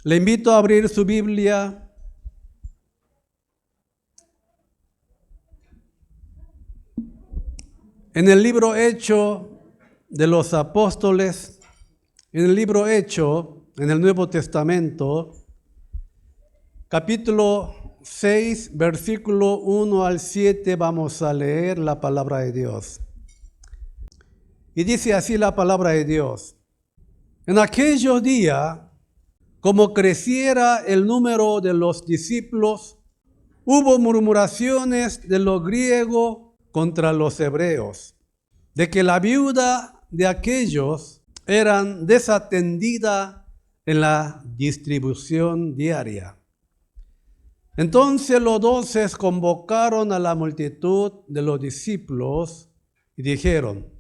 Le invito a abrir su Biblia en el libro Hecho de los Apóstoles, en el libro Hecho, en el Nuevo Testamento, capítulo 6, versículo 1 al 7, vamos a leer la palabra de Dios. Y dice así la palabra de Dios: En aquellos días, como creciera el número de los discípulos, hubo murmuraciones de los griegos contra los hebreos, de que la viuda de aquellos eran desatendida en la distribución diaria. Entonces los 12 convocaron a la multitud de los discípulos y dijeron: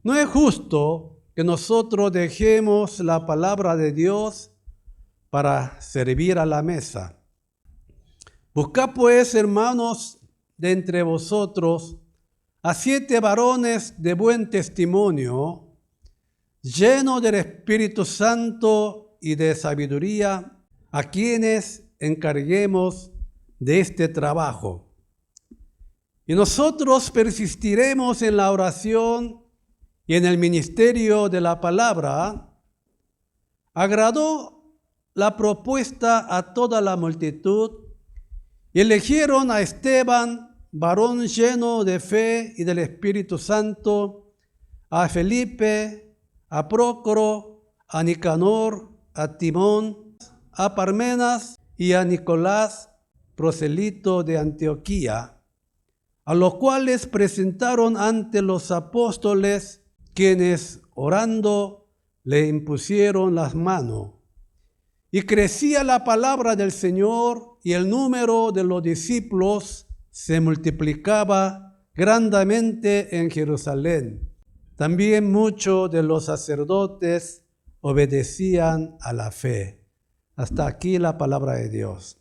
No es justo que nosotros dejemos la palabra de Dios para servir a la mesa. Buscad pues, hermanos, de entre vosotros a 7 varones de buen testimonio, llenos del Espíritu Santo y de sabiduría, a quienes encarguemos de este trabajo. Y nosotros persistiremos en la oración y en el ministerio de la palabra. Agradó la propuesta a toda la multitud y eligieron a Esteban, varón lleno de fe y del Espíritu Santo, a Felipe, a Prócoro, a Nicanor, a Timón, a Parmenas y a Nicolás, proselito de Antioquía, a los cuales presentaron ante los apóstoles, quienes, orando, le impusieron las manos. Y crecía la palabra del Señor, y el número de los discípulos se multiplicaba grandemente en Jerusalén. También muchos de los sacerdotes obedecían a la fe. Hasta aquí la palabra de Dios.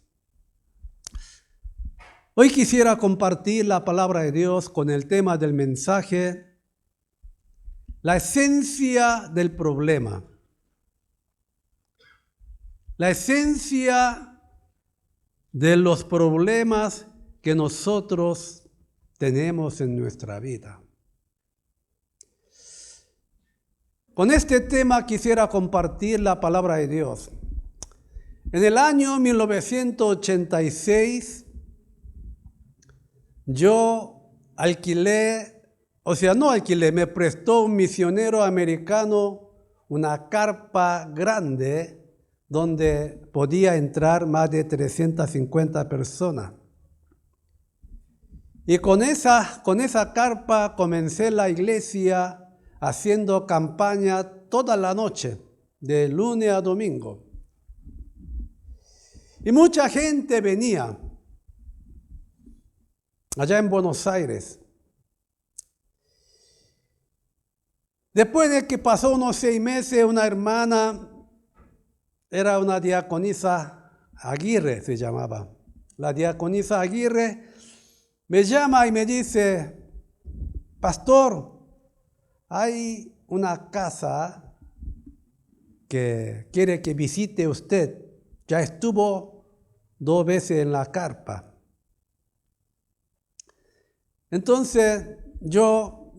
Hoy quisiera compartir la palabra de Dios con el tema del mensaje: la esencia del problema. La esencia de los problemas que nosotros tenemos en nuestra vida. Con este tema quisiera compartir la palabra de Dios. En el año 1986, me prestó un misionero americano una carpa grande donde podía entrar más de 350 personas. Y con esa carpa comencé la iglesia haciendo campaña toda la noche, de lunes a domingo. Y mucha gente venía allá en Buenos Aires. Después de que pasó unos 6 meses, una hermana, era una diaconisa Aguirre, se llamaba. La diaconisa Aguirre me llama y me dice: Pastor, hay una casa que quiere que visite usted. Ya estuvo 2 veces en la carpa. Entonces yo,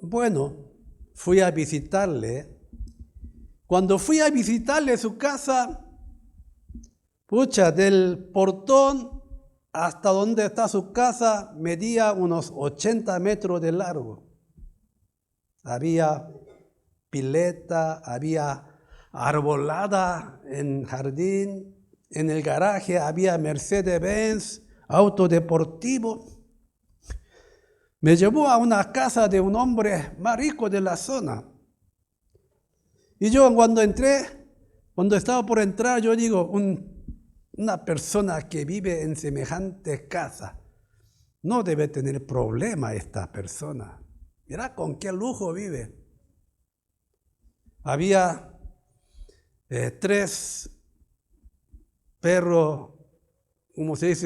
fui a visitarle. Cuando fui a visitarle su casa, del portón hasta donde está su casa medía unos 80 metros de largo. Había pileta, había arbolada en jardín, en el garaje había Mercedes-Benz, auto deportivo. Me llevó a una casa de un hombre más rico de la zona. Y yo cuando estaba por entrar, yo digo, una persona que vive en semejante casa no debe tener problema esta persona. Mira con qué lujo vive. Había 3 perros,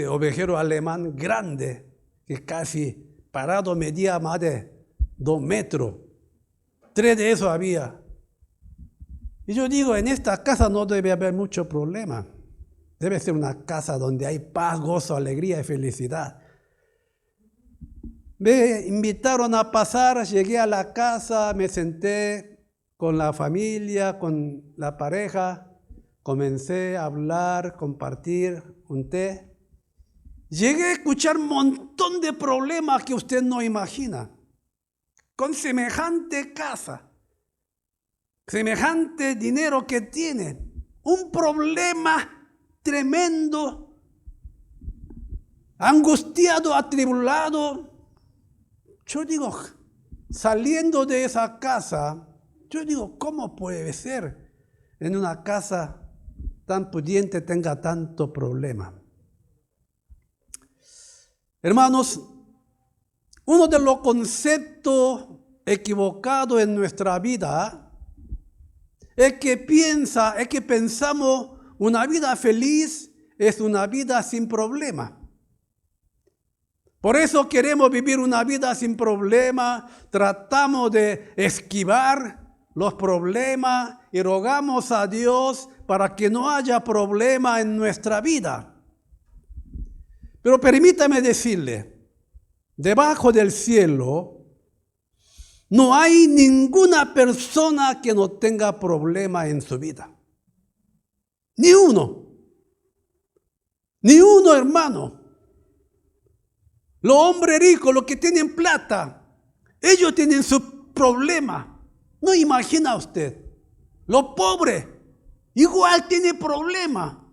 ovejero alemán grande, que casi parado medía más de 2 metros. 3 de esos había. Y yo digo, en esta casa no debe haber mucho problema. Debe ser una casa donde hay paz, gozo, alegría y felicidad. Me invitaron a pasar, llegué a la casa, me senté con la familia, con la pareja, comencé a hablar, compartir un té. Llegué a escuchar un montón de problemas que usted no imagina. Con semejante casa, semejante dinero que tiene, un problema tremendo, angustiado, atribulado. Yo digo, saliendo de esa casa, yo digo, ¿cómo puede ser en una casa tan pudiente tenga tanto problema? Hermanos, uno de los conceptos equivocados en nuestra vida es que pensamos una vida feliz es una vida sin problema. Por eso queremos vivir una vida sin problema, tratamos de esquivar los problemas y rogamos a Dios para que no haya problema en nuestra vida. Pero permítame decirle, debajo del cielo no hay ninguna persona que no tenga problema en su vida. Ni uno, hermano. Los hombres ricos, los que tienen plata, ellos tienen su problema. No imagina usted. Los pobres, igual tienen problema.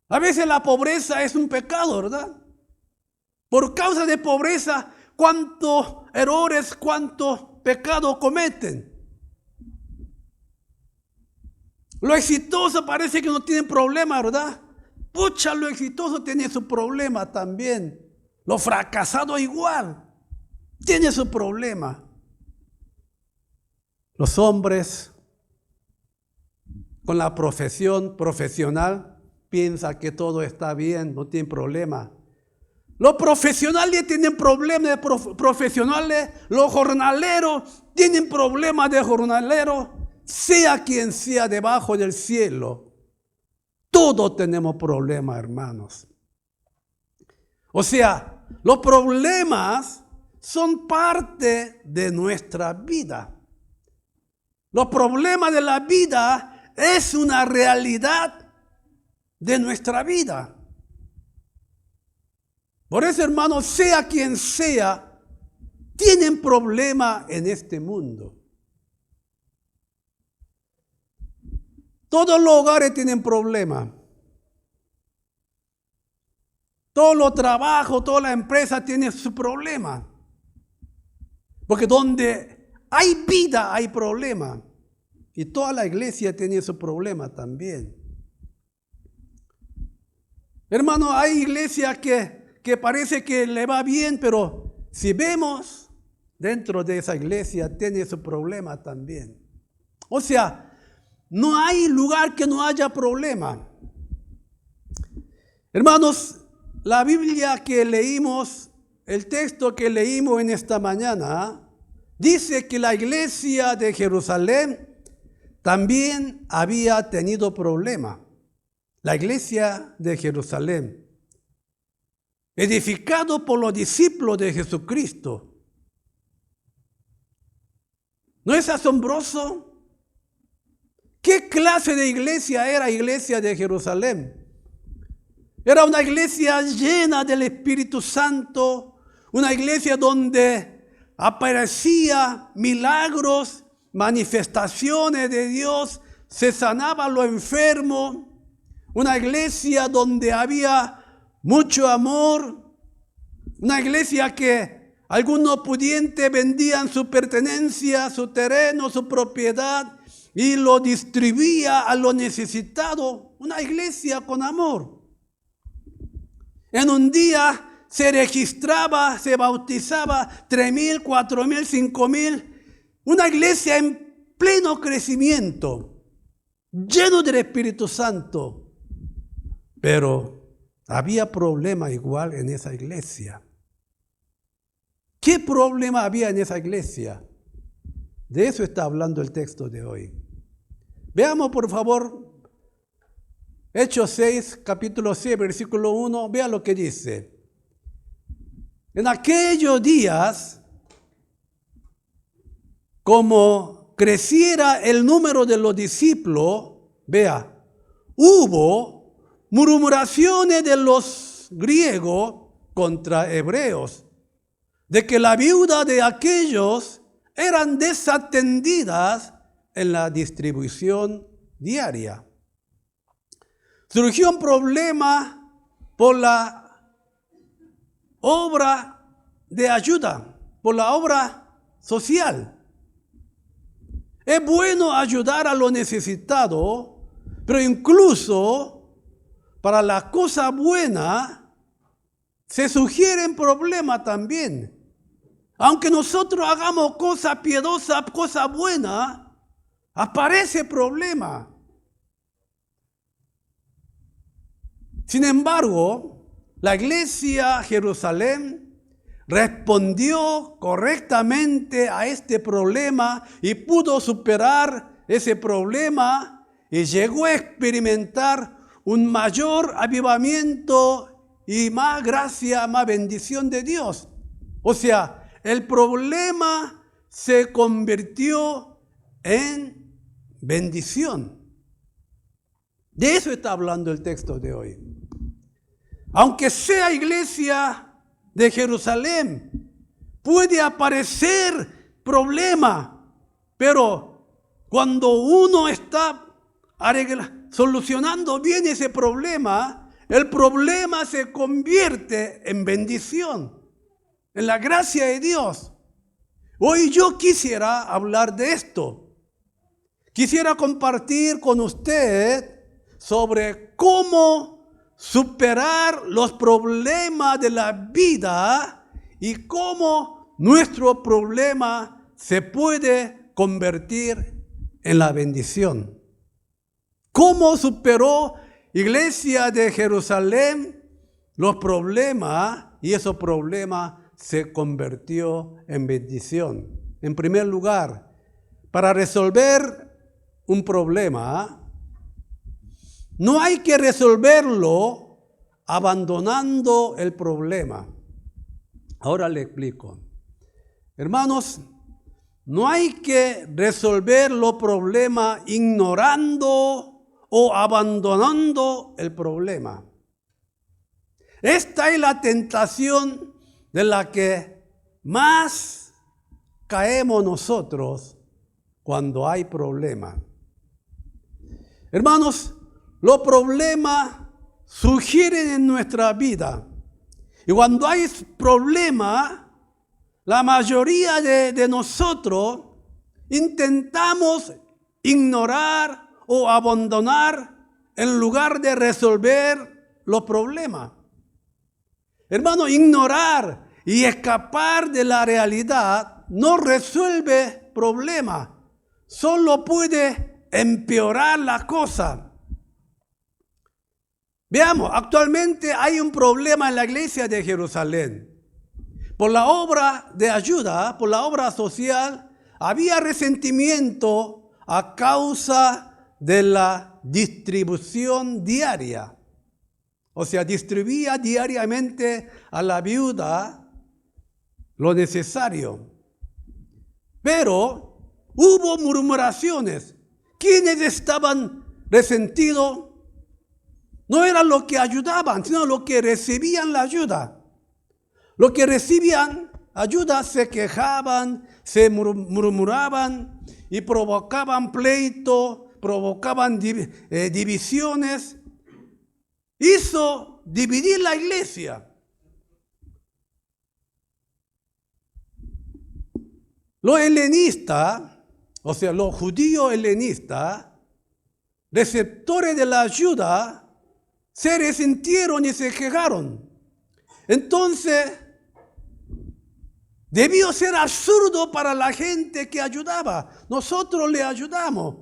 A veces la pobreza es un pecado, ¿verdad? Por causa de pobreza, cuántos errores, cuántos pecados cometen. Los exitosos parece que no tienen problema, ¿verdad? Pucha, los exitosos tienen su problema también. Los fracasados igual, tienen su problema. Los hombres con la profesional piensan que todo está bien, no tienen problema. Los profesionales tienen problemas de profesionales, los jornaleros tienen problemas de jornaleros, sea quien sea debajo del cielo. Todos tenemos problemas, hermanos. O sea, los problemas son parte de nuestra vida. Los problemas de la vida es una realidad de nuestra vida. Por eso, hermanos, sea quien sea, tienen problemas en este mundo. Todos los hogares tienen problemas. Todos los trabajos, todas las empresas tienen su problema. Porque donde hay vida hay problema. Y toda la iglesia tiene su problema también. Hermano, hay iglesias que parece que le va bien, pero si vemos dentro de esa iglesia tiene su problema también. O sea, no hay lugar que no haya problema. Hermanos, la Biblia que leímos, el texto que leímos en esta mañana, dice que la iglesia de Jerusalén también había tenido problemas. La iglesia de Jerusalén, edificado por los discípulos de Jesucristo. ¿No es asombroso? ¿Qué clase de iglesia era la iglesia de Jerusalén? Era una iglesia llena del Espíritu Santo, una iglesia donde aparecían milagros, manifestaciones de Dios, se sanaba lo enfermo, una iglesia donde había mucho amor, una iglesia que algunos pudientes vendían su pertenencia, su terreno, su propiedad y lo distribuía a los necesitados, una iglesia con amor. En un día se registraba, se bautizaba 3,000, 4,000, 5,000. Una iglesia en pleno crecimiento, lleno del Espíritu Santo. Pero había problema igual en esa iglesia. ¿Qué problema había en esa iglesia? De eso está hablando el texto de hoy. Veamos, por favor, Hechos 6, capítulo 6, versículo 1, vea lo que dice. En aquellos días, como creciera el número de los discípulos, vea, hubo murmuraciones de los griegos contra hebreos, de que la viuda de aquellos eran desatendidas en la distribución diaria. Surgió un problema por la obra de ayuda, por la obra social. Es bueno ayudar a los necesitados, pero incluso para la cosa buena se sugieren problemas también. Aunque nosotros hagamos cosas piadosas, cosas buenas, aparece problema. Sin embargo, la iglesia Jerusalén respondió correctamente a este problema y pudo superar ese problema y llegó a experimentar un mayor avivamiento y más gracia, más bendición de Dios. O sea, el problema se convirtió en bendición. De eso está hablando el texto de hoy. Aunque sea iglesia de Jerusalén, puede aparecer problema, pero cuando uno está solucionando bien ese problema, el problema se convierte en bendición, en la gracia de Dios. Hoy yo quisiera hablar de esto. Quisiera compartir con usted sobre cómo superar los problemas de la vida y cómo nuestro problema se puede convertir en la bendición. ¿Cómo superó Iglesia de Jerusalén los problemas y esos problemas se convirtió en bendición? En primer lugar, para resolver un problema, no hay que resolverlo abandonando el problema. Ahora le explico. Hermanos, no hay que resolver los problemas ignorando o abandonando el problema. Esta es la tentación de la que más caemos nosotros cuando hay problemas. Hermanos, los problemas surgen en nuestra vida. Y cuando hay problemas, la mayoría de nosotros intentamos ignorar o abandonar en lugar de resolver los problemas. Hermano, ignorar y escapar de la realidad no resuelve problemas, solo puede empeorar la cosa. Veamos, actualmente hay un problema en la iglesia de Jerusalén. Por la obra de ayuda, por la obra social, había resentimiento a causa de la distribución diaria. O sea, distribuía diariamente a la viuda lo necesario. Pero hubo murmuraciones. ¿Quiénes estaban resentidos? No era lo que ayudaban, sino lo que recibían la ayuda. Los que recibían ayuda se quejaban, se murmuraban y provocaban pleito, provocaban divisiones. Hizo dividir la iglesia. Los helenistas, o sea, los judíos helenistas, receptores de la ayuda, se resintieron y se quejaron. Entonces, debió ser absurdo para la gente que ayudaba. Nosotros le ayudamos,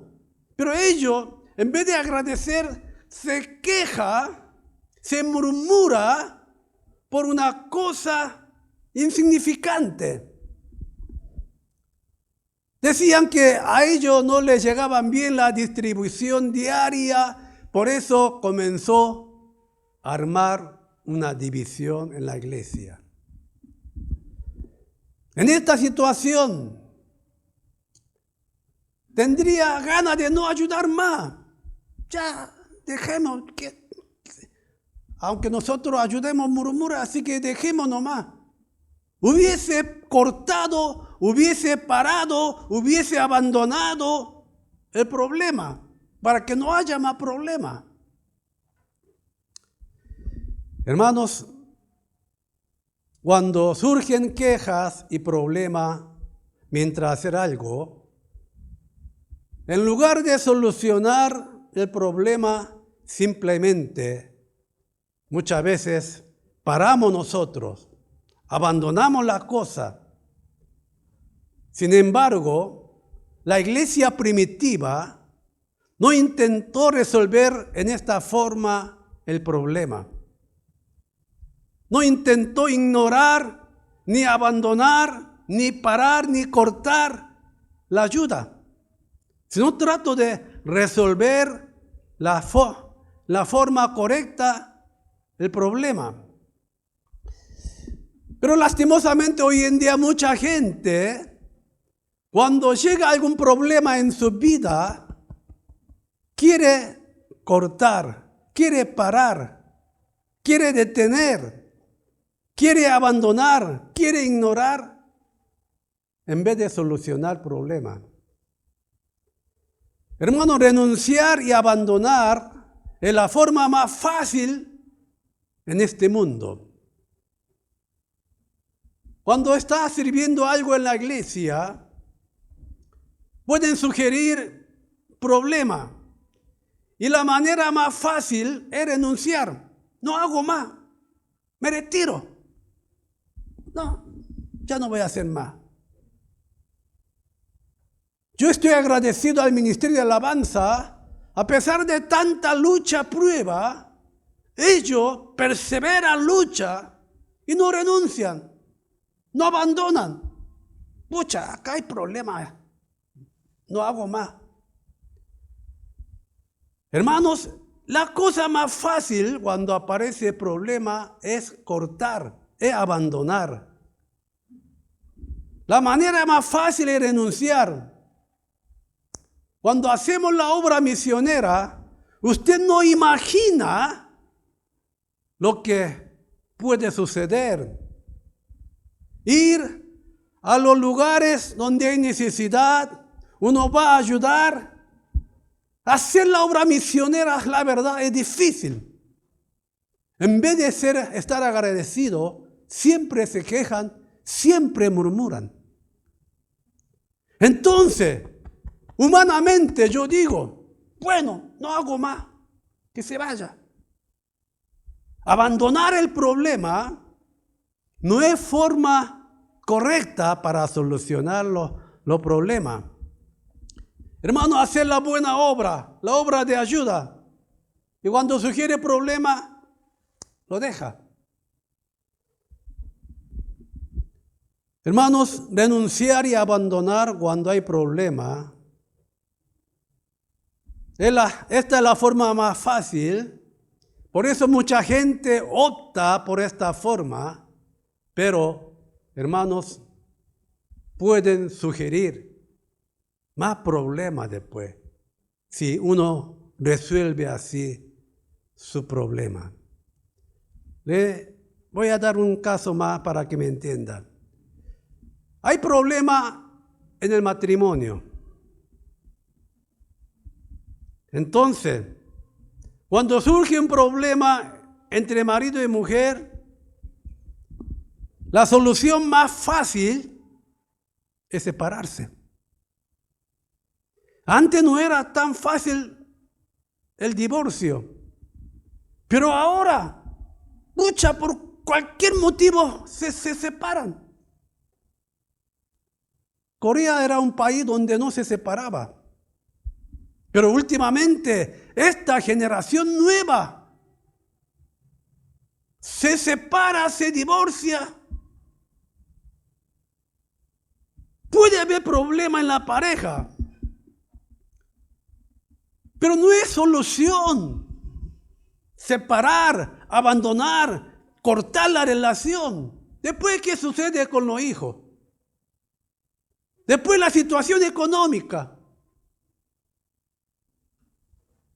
pero ellos, en vez de agradecer, se queja, se murmura por una cosa insignificante. Decían que a ellos no les llegaban bien la distribución diaria Por eso comenzó a armar una división en la iglesia. En esta situación, tendría ganas de no ayudar más. Ya, dejemos que, aunque nosotros ayudemos, murmura, así que dejemos nomás. Hubiese cortado, hubiese parado, hubiese abandonado el problema, para que no haya más problemas. Hermanos, cuando surgen quejas y problemas mientras hacer algo, en lugar de solucionar el problema simplemente, muchas veces paramos nosotros, abandonamos la cosa. Sin embargo, la iglesia primitiva no intentó resolver en esta forma el problema. No intentó ignorar, ni abandonar, ni parar, ni cortar la ayuda, sino trató de resolver la forma correcta el problema. Pero lastimosamente hoy en día mucha gente, cuando llega algún problema en su vida, quiere cortar, quiere parar, quiere detener, quiere abandonar, quiere ignorar, en vez de solucionar el problema. Hermano, renunciar y abandonar es la forma más fácil en este mundo. Cuando estás sirviendo algo en la iglesia, pueden sugerir problemas. Y la manera más fácil es renunciar. No hago más. Me retiro. No, ya no voy a hacer más. Yo estoy agradecido al Ministerio de Alabanza. A pesar de tanta lucha, prueba, ellos perseveran, luchan y no renuncian. No abandonan. Pucha, acá hay problemas. No hago más. Hermanos, la cosa más fácil cuando aparece problema es cortar, es abandonar. La manera más fácil es renunciar. Cuando hacemos la obra misionera, usted no imagina lo que puede suceder. Ir a los lugares donde hay necesidad, uno va a ayudar. Hacer la obra misionera, la verdad, es difícil. En vez de estar agradecido, siempre se quejan, siempre murmuran. Entonces, humanamente yo digo, bueno, no hago más, que se vaya. Abandonar el problema no es forma correcta para solucionar los problemas. Hermano, hacer la buena obra, la obra de ayuda. Y cuando sugiere problema, lo deja. Hermanos, renunciar y abandonar cuando hay problema. Esta es la forma más fácil. Por eso mucha gente opta por esta forma. Pero, hermanos, pueden sugerir más problemas después, si uno resuelve así su problema. Le voy a dar un caso más para que me entiendan. Hay problemas en el matrimonio. Entonces, cuando surge un problema entre marido y mujer, la solución más fácil es separarse. Antes no era tan fácil el divorcio, pero ahora, pucha, por cualquier motivo se separan. Corea era un país donde no se separaba, pero últimamente esta generación nueva se separa, se divorcia. Puede haber problema en la pareja, pero no es solución. separar, abandonar, cortar la relación. Después, ¿qué sucede con los hijos? Después, la situación económica.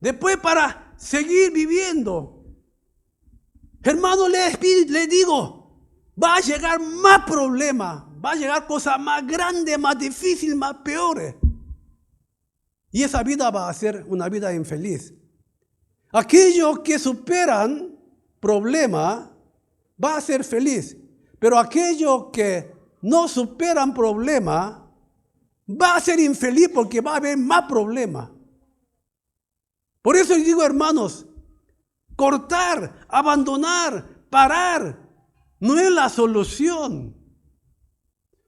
Después, para seguir viviendo. Hermano, le digo, va a llegar más problemas, va a llegar cosas más grandes, más difíciles, más peores. Y esa vida va a ser una vida infeliz. Aquellos que superan problemas va a ser feliz. Pero aquellos que no superan problemas va a ser infeliz porque va a haber más problemas. Por eso les digo, hermanos, cortar, abandonar, parar, no es la solución.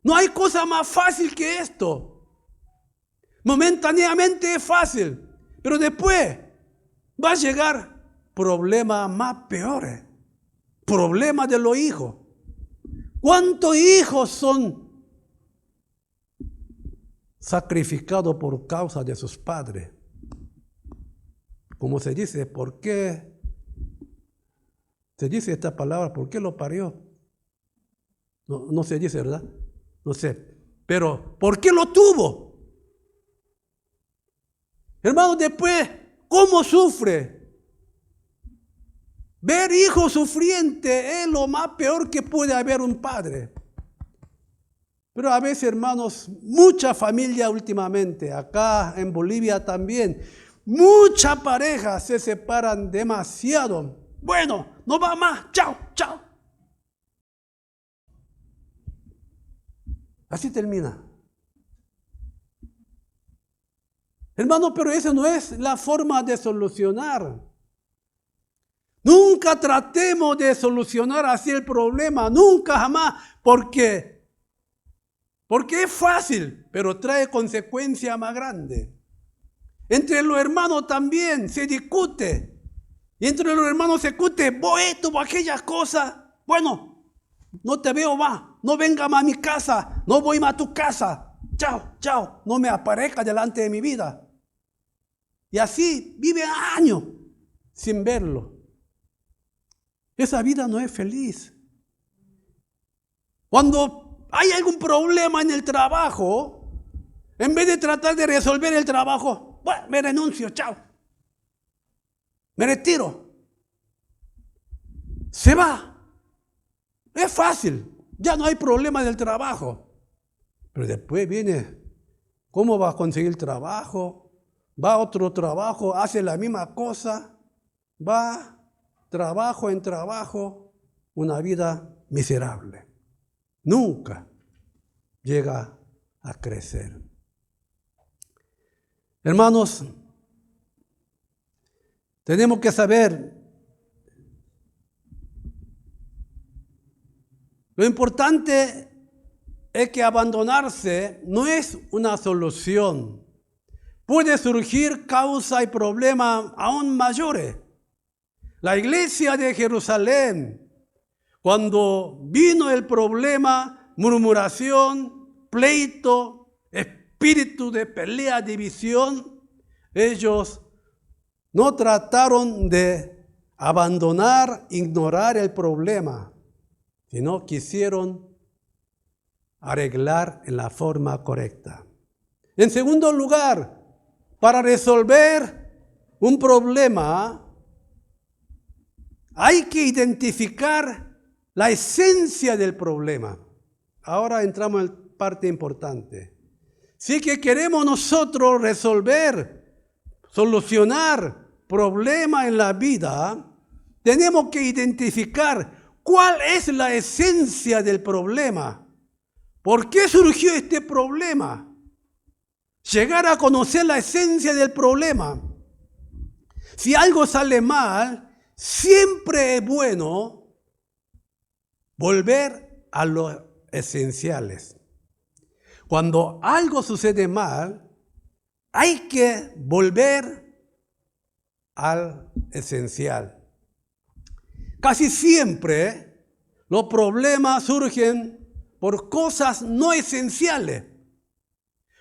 No hay cosa más fácil que esto. Momentáneamente es fácil, pero después va a llegar problemas más peores. Problemas de los hijos. ¿Cuántos hijos son sacrificados por causa de sus padres? Como se dice, ¿por qué? Se dice esta palabra, ¿por qué lo parió? No se dice, ¿verdad? No sé. Pero, ¿por qué lo tuvo? Hermano, después, ¿cómo sufre? Ver hijos sufrientes es lo más peor que puede haber un padre. Pero a veces, hermanos, mucha familia últimamente, acá en Bolivia también, muchas parejas se separan demasiado. Bueno, no va más, chao, chao. Así termina. Hermano, pero esa no es la forma de solucionar. Nunca tratemos de solucionar así el problema, nunca jamás, porque es fácil, pero trae consecuencias más grandes. Entre los hermanos también se discute. Y entre los hermanos se discute, vos esto, vos aquellas cosas. Bueno, no te veo más, no venga más a mi casa, no voy más a tu casa. Chao, chao, no me aparezca delante de mi vida. Y así vive años sin verlo. Esa vida no es feliz. Cuando hay algún problema en el trabajo, en vez de tratar de resolver el trabajo, bueno, me renuncio, chao. Me retiro. Se va. Es fácil. Ya no hay problema del trabajo. Pero después viene, ¿cómo va a conseguir trabajo? Va a otro trabajo, hace la misma cosa. Va trabajo en trabajo, una vida miserable. Nunca llega a crecer. Hermanos, tenemos que saber, lo importante es que abandonarse no es una solución. Puede surgir causa y problemas aún mayores. La iglesia de Jerusalén, cuando vino el problema, murmuración, pleito, espíritu de pelea, división, ellos no trataron de abandonar, ignorar el problema, sino quisieron arreglar en la forma correcta. En segundo lugar, para resolver un problema, hay que identificar la esencia del problema. Ahora entramos en la parte importante. Si que queremos nosotros resolver, solucionar problemas en la vida, tenemos que identificar cuál es la esencia del problema. ¿Por qué surgió este problema? Llegar a conocer la esencia del problema. Si algo sale mal, siempre es bueno volver a los esenciales. Cuando algo sucede mal, hay que volver al esencial. Casi siempre los problemas surgen por cosas no esenciales.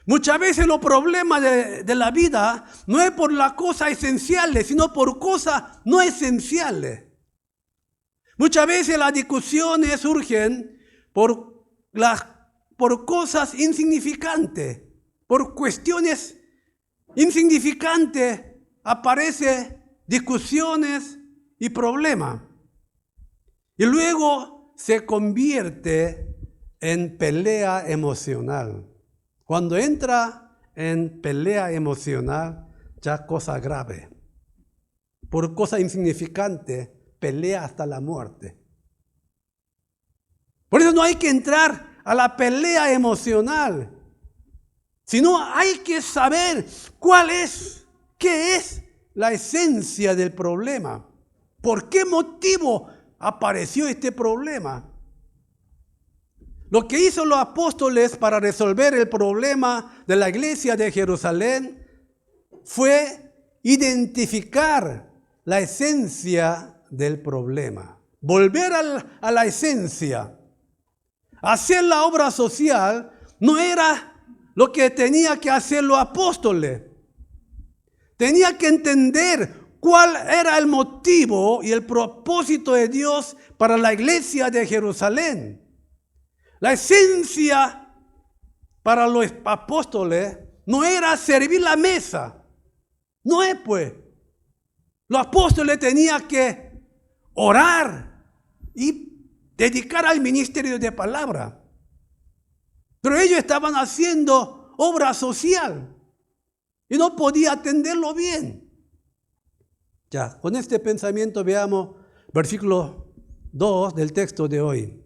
Muchas veces los problemas de la vida no es por las cosas esenciales, sino por cosas no esenciales. Muchas veces las discusiones surgen por cosas insignificantes, por cuestiones insignificantes aparecen discusiones y problemas. Y luego se convierte en pelea emocional. Cuando entra en pelea emocional, ya cosa grave. Por cosa insignificante, pelea hasta la muerte. Por eso no hay que entrar a la pelea emocional, sino hay que saber qué es la esencia del problema. ¿Por qué motivo apareció este problema? Lo que hizo los apóstoles para resolver el problema de la iglesia de Jerusalén fue identificar la esencia del problema. Volver a la esencia. Hacer la obra social no era lo que tenía que hacer los apóstoles. Tenía que entender cuál era el motivo y el propósito de Dios para la iglesia de Jerusalén. La esencia para los apóstoles no era servir la mesa. No es pues. Los apóstoles tenían que orar y dedicar al ministerio de palabra. Pero ellos estaban haciendo obra social y no podía atenderlo bien. Ya, con este pensamiento veamos versículo 2 del texto de hoy.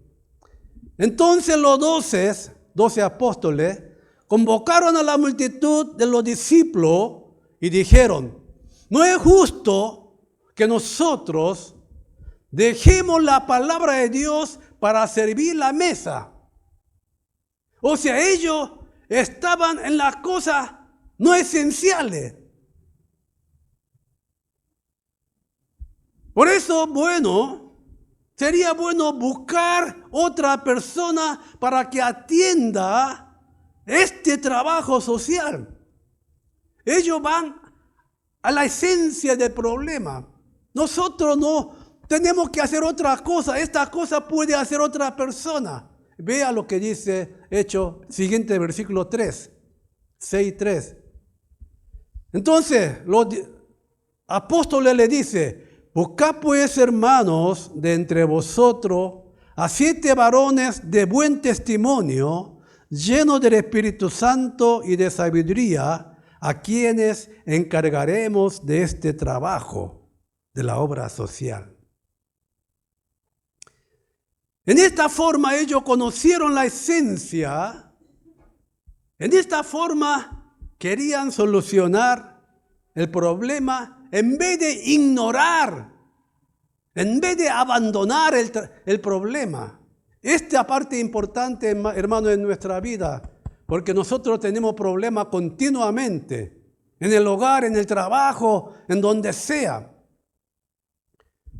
Entonces los 12 apóstoles convocaron a la multitud de los discípulos y dijeron: no es justo que nosotros dejemos la palabra de Dios para servir la mesa. O sea, ellos estaban en las cosas no esenciales. Por eso, sería bueno buscar otra persona para que atienda este trabajo social. Ellos van a la esencia del problema. Nosotros no tenemos que hacer otra cosa. Esta cosa puede hacer otra persona. Vea lo que dice Hechos, siguiente versículo 3, 6:3. Entonces, los apóstoles le dicen: buscad pues, hermanos, de entre vosotros a 7 varones de buen testimonio, llenos del Espíritu Santo y de sabiduría, a quienes encargaremos de este trabajo, de la obra social. En esta forma ellos conocieron la esencia. En esta forma querían solucionar el problema en vez de ignorar, en vez de abandonar el problema. Esta parte importante, hermano, en nuestra vida, porque nosotros tenemos problemas continuamente, en el hogar, en el trabajo, en donde sea.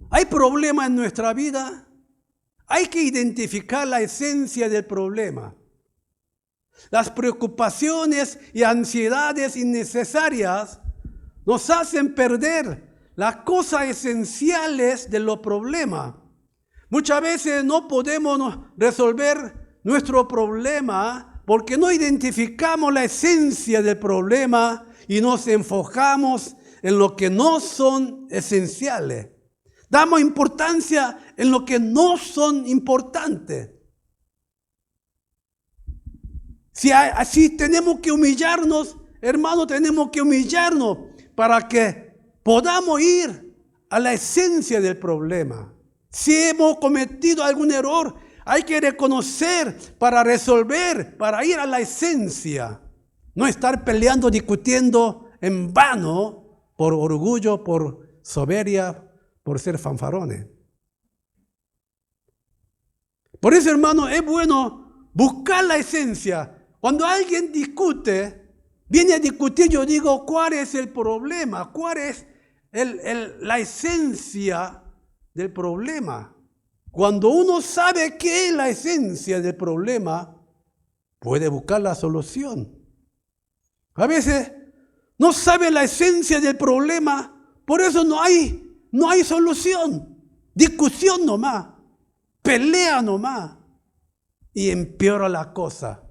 Hay problemas en nuestra vida. Hay que identificar la esencia del problema. Las preocupaciones y ansiedades innecesarias nos hacen perder las cosas esenciales de los problemas. Muchas veces no podemos resolver nuestro problema porque no identificamos la esencia del problema y nos enfocamos en lo que no son esenciales. Damos importancia en lo que no son importantes. Si tenemos que humillarnos, hermano, tenemos que humillarnos para que podamos ir a la esencia del problema. Si hemos cometido algún error, hay que reconocer para resolver, para ir a la esencia. No estar peleando, discutiendo en vano por orgullo, por soberbia, por ser fanfarones. Por eso, hermano, es bueno buscar la esencia. Cuando alguien discute, viene a discutir, yo digo, ¿cuál es el problema? ¿Cuál es la esencia del problema? Cuando uno sabe qué es la esencia del problema, puede buscar la solución. A veces no sabe la esencia del problema, por eso no hay solución. Discusión nomás, pelea nomás y empeora la cosa.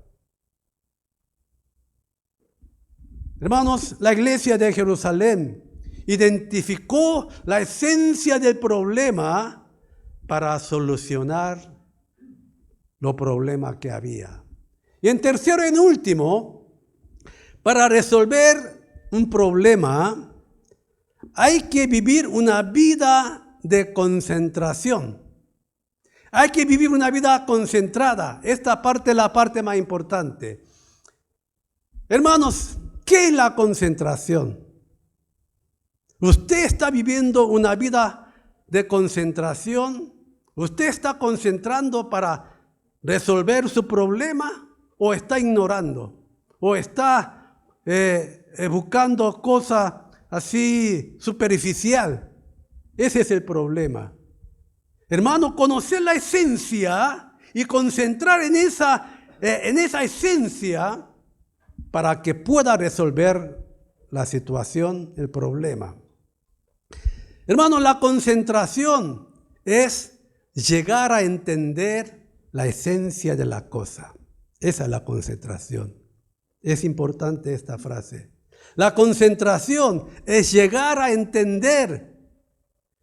Hermanos, la iglesia de Jerusalén identificó la esencia del problema para solucionar los problemas que había. Y en tercero y en último, para resolver un problema, hay que vivir una vida de concentración. Hay que vivir una vida concentrada. Esta parte es la parte más importante. Hermanos, ¿qué es la concentración? ¿Usted está viviendo una vida de concentración? ¿Usted está concentrando para resolver su problema o está ignorando? ¿O está buscando cosas así superficial? Ese es el problema. Hermano, conocer la esencia y concentrar en esa esencia para que pueda resolver la situación, el problema. Hermano, la concentración es llegar a entender la esencia de la cosa. Esa es la concentración. Es importante esta frase. La concentración es llegar a entender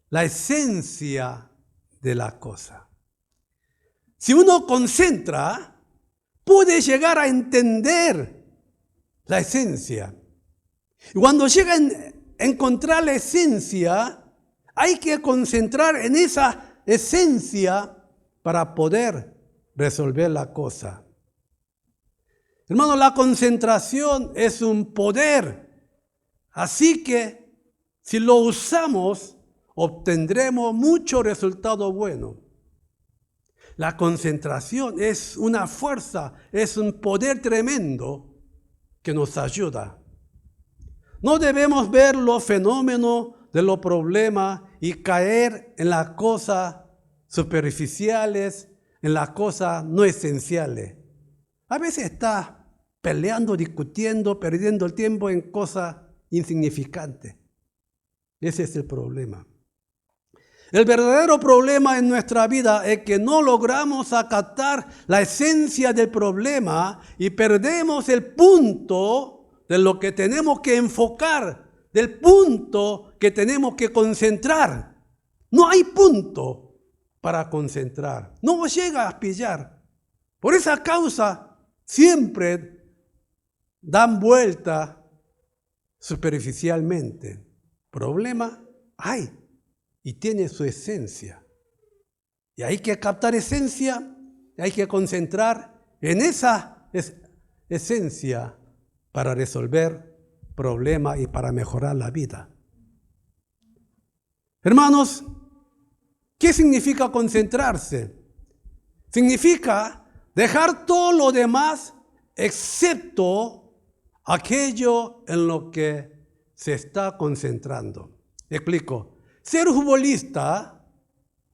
la esencia de la cosa. Si uno concentra, puede llegar a entender la esencia. Y cuando llega a encontrar la esencia, hay que concentrar en esa esencia para poder resolver la cosa. Hermano, la concentración es un poder. Así que si lo usamos, obtendremos mucho resultado bueno. La concentración es una fuerza, es un poder tremendo que nos ayuda. No debemos ver los fenómenos de los problemas y caer en las cosas superficiales, en las cosas no esenciales. A veces está peleando, discutiendo, perdiendo el tiempo en cosas insignificantes. Ese es el problema. El verdadero problema en nuestra vida es que no logramos acatar la esencia del problema y perdemos el punto de lo que tenemos que enfocar, del punto que tenemos que concentrar. No hay punto para concentrar. No llega a pillar. Por esa causa siempre dan vuelta superficialmente. Problema hay y tiene su esencia. Y hay que captar esencia, hay que concentrar en esa esencia para resolver problemas y para mejorar la vida. Hermanos, ¿qué significa concentrarse? Significa dejar todo lo demás excepto aquello en lo que se está concentrando. Explico.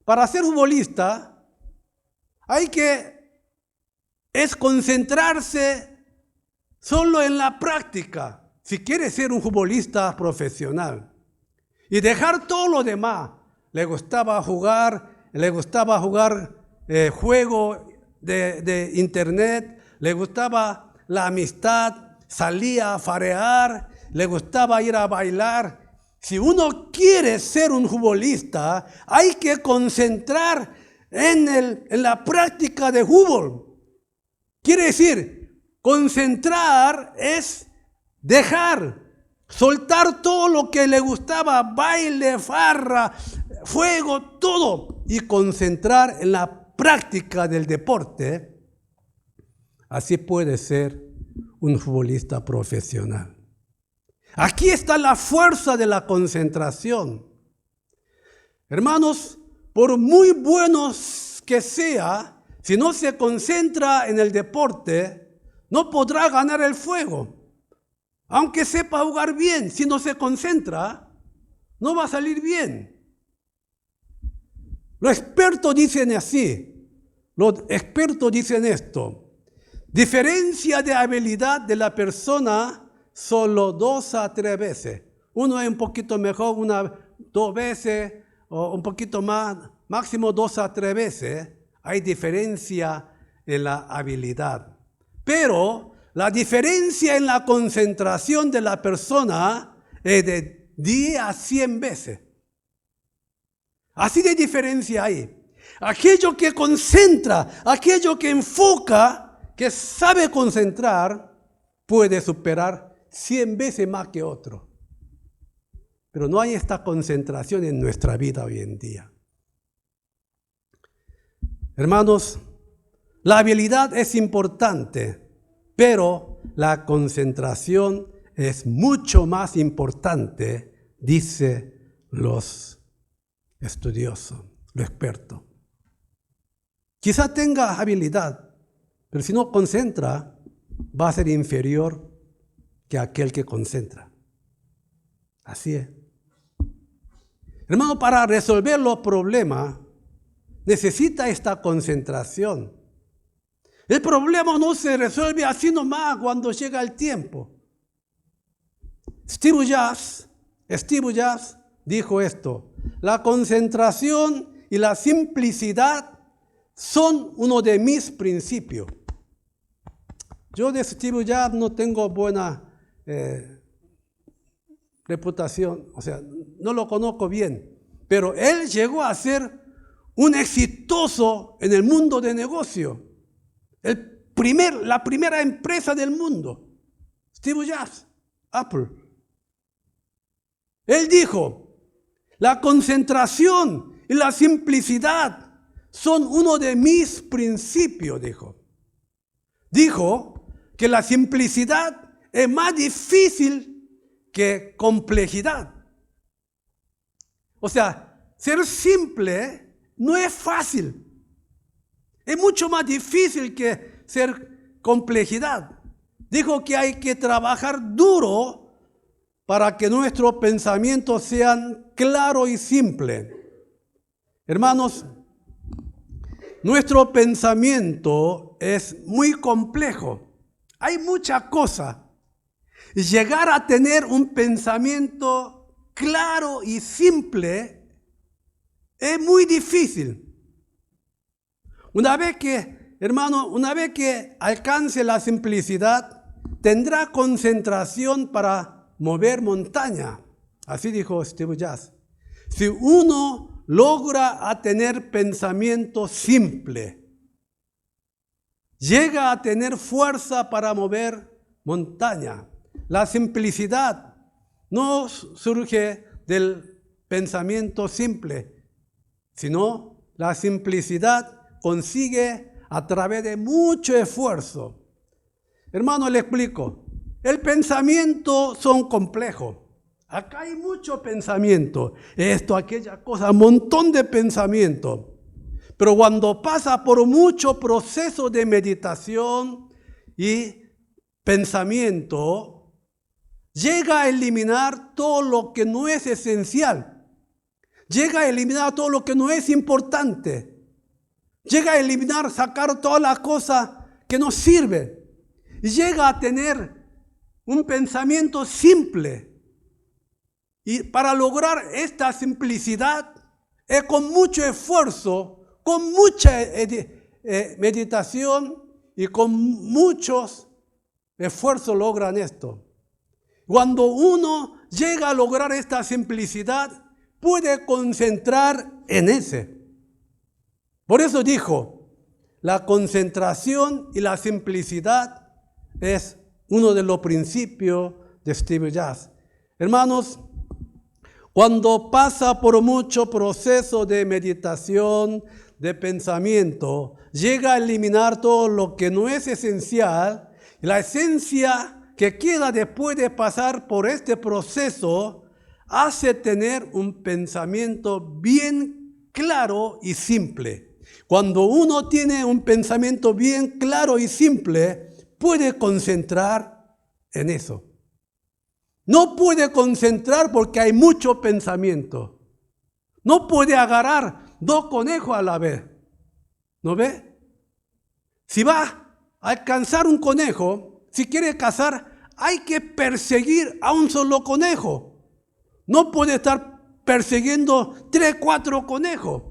Para ser futbolista, es concentrarse solo en la práctica, si quiere ser un futbolista profesional. Y dejar todo lo demás. Le gustaba jugar juego de internet, le gustaba la amistad, salía a farear, le gustaba ir a bailar. Si uno quiere ser un futbolista, hay que concentrar en la práctica de fútbol. Quiere decir, concentrar es soltar todo lo que le gustaba, baile, farra, fuego, todo, y concentrar en la práctica del deporte. Así puede ser un futbolista profesional. Aquí está la fuerza de la concentración. Hermanos, por muy buenos que sea, si no se concentra en el deporte, no podrá ganar el fuego. Aunque sepa jugar bien, si no se concentra, no va a salir bien. Los expertos dicen así, los expertos dicen esto: diferencia de habilidad de la persona solo 2 a 3 veces. Uno es un poquito mejor, 2 veces o un poquito más, máximo 2 a 3 veces. Hay diferencia en la habilidad. Pero la diferencia en la concentración de la persona es de 10 a 100 veces. Así de diferencia hay. Aquello que concentra, aquello que enfoca, que sabe concentrar, puede superar 100 veces más que otro. Pero no hay esta concentración en nuestra vida hoy en día. Hermanos, la habilidad es importante, pero la concentración es mucho más importante, dice los estudiosos, los expertos. Quizá tenga habilidad, pero si no concentra, va a ser inferior que aquel que concentra. Así es. Hermano, para resolver los problemas, necesita esta concentración. El problema no se resuelve así nomás cuando llega el tiempo. Steve Jobs dijo esto: la concentración y la simplicidad son uno de mis principios. Yo de Steve Jobs no tengo buena reputación, o sea, no lo conozco bien, pero él llegó a ser un exitoso en el mundo de negocio. La primera empresa del mundo, Steve Jobs, Apple. Él dijo: la concentración y la simplicidad son uno de mis principios, dijo. Dijo que la simplicidad es más difícil que complejidad. O sea, ser simple no es fácil. Es mucho más difícil que ser complejidad. Dijo que hay que trabajar duro para que nuestros pensamientos sean claros y simples. Hermanos, nuestro pensamiento es muy complejo. Hay muchas cosas. Llegar a tener un pensamiento claro y simple es muy difícil. Una vez que alcance la simplicidad, tendrá concentración para mover montaña. Así dijo Steve Jobs. Si uno logra a tener pensamiento simple, llega a tener fuerza para mover montaña. La simplicidad no surge del pensamiento simple, sino la simplicidad consigue a través de mucho esfuerzo. Hermano, le explico. El pensamiento son complejos. Acá hay mucho pensamiento. Esto, aquella cosa, un montón de pensamiento. Pero cuando pasa por mucho proceso de meditación y pensamiento, llega a eliminar todo lo que no es esencial. Llega a eliminar todo lo que no es importante. Llega a eliminar, sacar todas las cosas que no sirven. Y llega a tener un pensamiento simple. Y para lograr esta simplicidad es con mucho esfuerzo, con mucha meditación y con muchos esfuerzos logran esto. Cuando uno llega a lograr esta simplicidad, puede concentrar en ese. Por eso dijo, la concentración y la simplicidad es uno de los principios de Steve Jobs. Hermanos, cuando pasa por mucho proceso de meditación, de pensamiento, llega a eliminar todo lo que no es esencial. La esencia que queda después de pasar por este proceso hace tener un pensamiento bien claro y simple. Cuando uno tiene un pensamiento bien claro y simple, puede concentrar en eso. No puede concentrar porque hay mucho pensamiento. No puede agarrar 2 conejos a la vez. ¿No ve? Si va a alcanzar un conejo, si quiere cazar, hay que perseguir a un solo conejo. No puede estar persiguiendo 3, 4 conejos.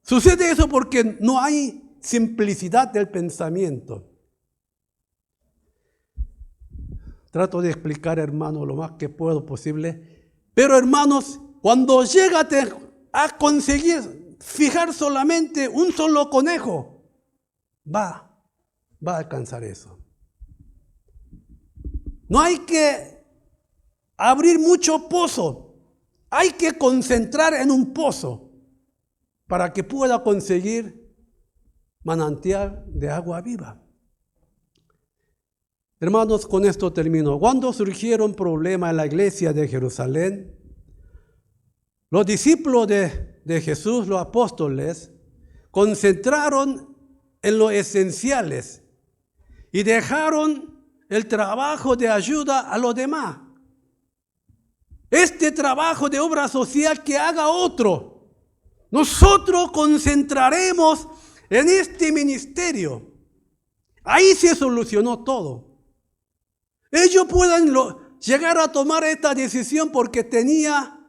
Sucede eso porque no hay simplicidad del pensamiento. Trato de explicar, hermanos, lo más que puedo posible. Pero, hermanos, cuando llegas a conseguir fijar solamente un solo conejo, va a alcanzar eso. No hay que abrir mucho pozo. Hay que concentrar en un pozo para que pueda conseguir manantial de agua viva. Hermanos, con esto termino. Cuando surgieron problemas en la iglesia de Jerusalén, los discípulos de Jesús, los apóstoles, concentraron en lo esenciales y dejaron el trabajo de ayuda a los demás. Este trabajo de obra social que haga otro. Nosotros concentraremos en este ministerio. Ahí se solucionó todo. Ellos pueden llegar a tomar esta decisión porque tenía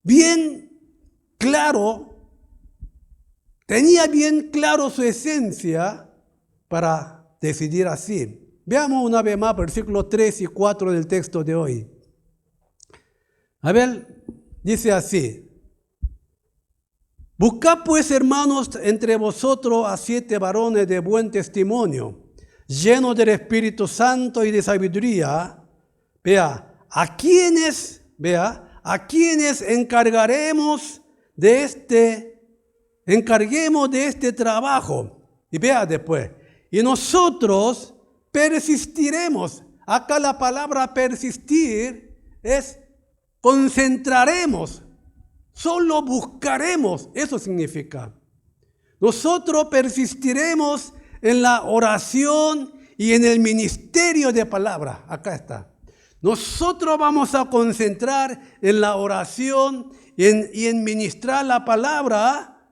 bien claro su esencia para decidir así. Veamos una vez más versículos 3 y 4 del texto de hoy. A ver, dice así: buscad pues, hermanos, entre vosotros a 7 varones de buen testimonio, llenos del Espíritu Santo y de sabiduría, a quienes encarguemos de este trabajo. Y vea después, y nosotros persistiremos. Acá la palabra persistir es concentraremos, solo buscaremos, eso significa. Nosotros persistiremos en la oración y en el ministerio de palabra. Acá está. Nosotros vamos a concentrar en la oración y en ministrar la palabra.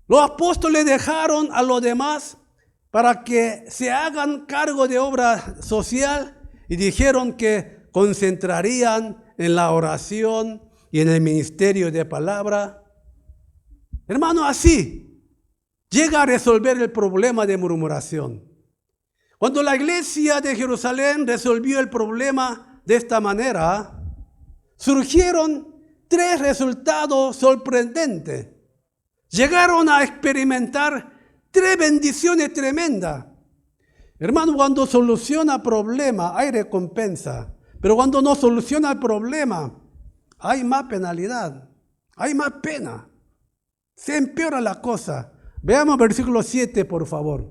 Los apóstoles dejaron a los demás para que se hagan cargo de obra social y dijeron que concentrarían en la oración y en el ministerio de palabra. Hermano, así llega a resolver el problema de murmuración. Cuando la iglesia de Jerusalén resolvió el problema de esta manera, surgieron 3 resultados sorprendentes. Llegaron a experimentar 3 bendiciones tremendas. Hermano, cuando soluciona problemas hay recompensa, pero cuando no soluciona el problema hay más penalidad, hay más pena. Se empeora la cosa. Veamos versículo 7, por favor,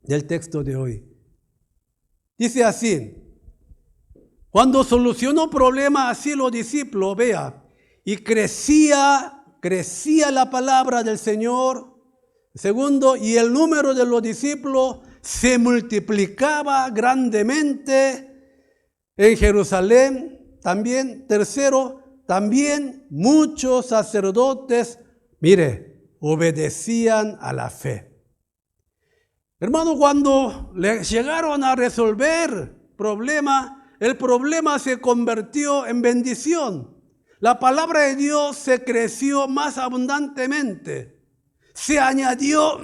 del texto de hoy. Dice así: cuando solucionó problemas así los discípulos, y crecía la palabra del Señor. Segundo, y el número de los discípulos se multiplicaba grandemente en Jerusalén. También, tercero, también muchos sacerdotes, obedecían a la fe. Hermano, cuando le llegaron a resolver el problema se convirtió en bendición. La palabra de Dios se creció más abundantemente. Se añadió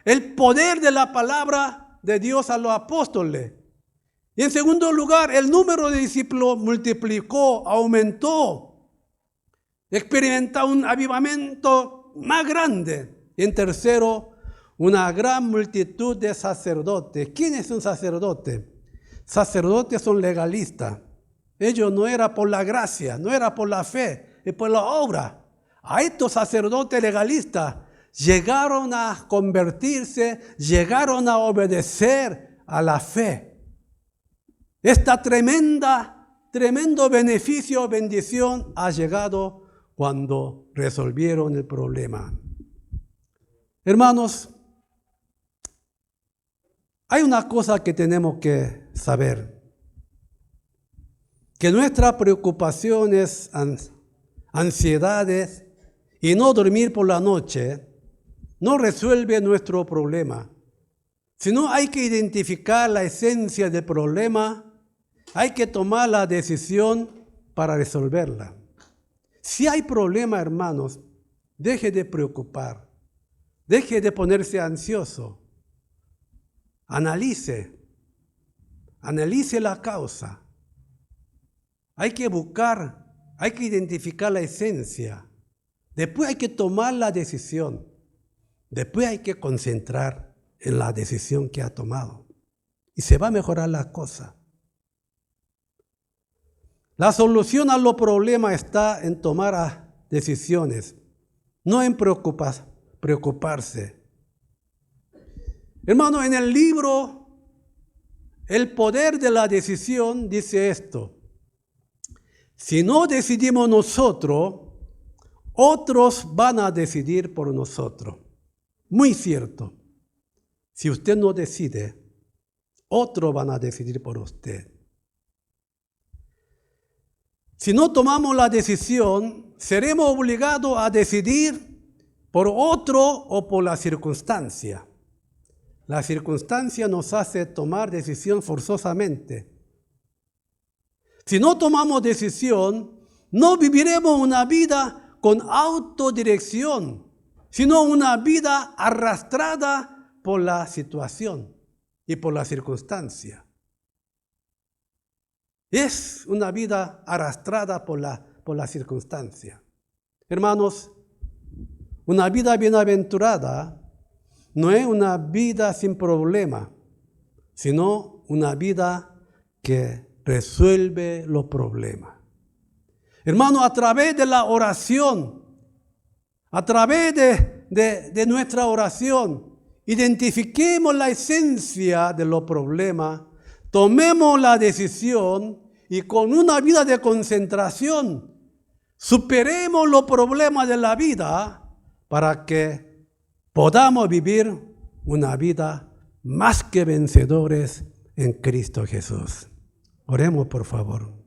el poder de la palabra de Dios a los apóstoles. Y en segundo lugar, el número de discípulos multiplicó, aumentó. Experimentó un avivamiento más grande. Y en tercero, una gran multitud de sacerdotes. ¿Quién es un sacerdote? Sacerdotes son legalistas. Ellos no era por la gracia, no era por la fe, es por la obra. A estos sacerdotes legalistas llegaron a convertirse, llegaron a obedecer a la fe. Esta tremendo beneficio, bendición ha llegado cuando resolvieron el problema. Hermanos, hay una cosa que tenemos que saber, que nuestras preocupaciones, ansiedades y no dormir por la noche no resuelve nuestro problema. sino hay que identificar la esencia del problema, hay que tomar la decisión para resolverla. Si hay problema, hermanos, deje de preocupar, deje de ponerse ansioso, analice la causa. Hay que buscar, hay que identificar la esencia. Después hay que tomar la decisión. Después hay que concentrar en la decisión que ha tomado. Y se va a mejorar la cosa. La solución a los problemas está en tomar decisiones, no en preocuparse. Hermano, en el libro El poder de la decisión dice esto: si no decidimos nosotros, otros van a decidir por nosotros. Muy cierto. Si usted no decide, otros van a decidir por usted. Si no tomamos la decisión, seremos obligados a decidir por otro o por la circunstancia. La circunstancia nos hace tomar decisión forzosamente. Si no tomamos decisión, no viviremos una vida con autodirección, sino una vida arrastrada por la situación y por la circunstancia. Es una vida arrastrada por la circunstancia. Hermanos, una vida bienaventurada no es una vida sin problema, sino una vida que resuelve los problemas. Hermanos, a través de la oración, a través de nuestra oración, identifiquemos la esencia de los problemas, tomemos la decisión y con una vida de concentración superemos los problemas de la vida para que podamos vivir una vida más que vencedores en Cristo Jesús. Oremos, por favor.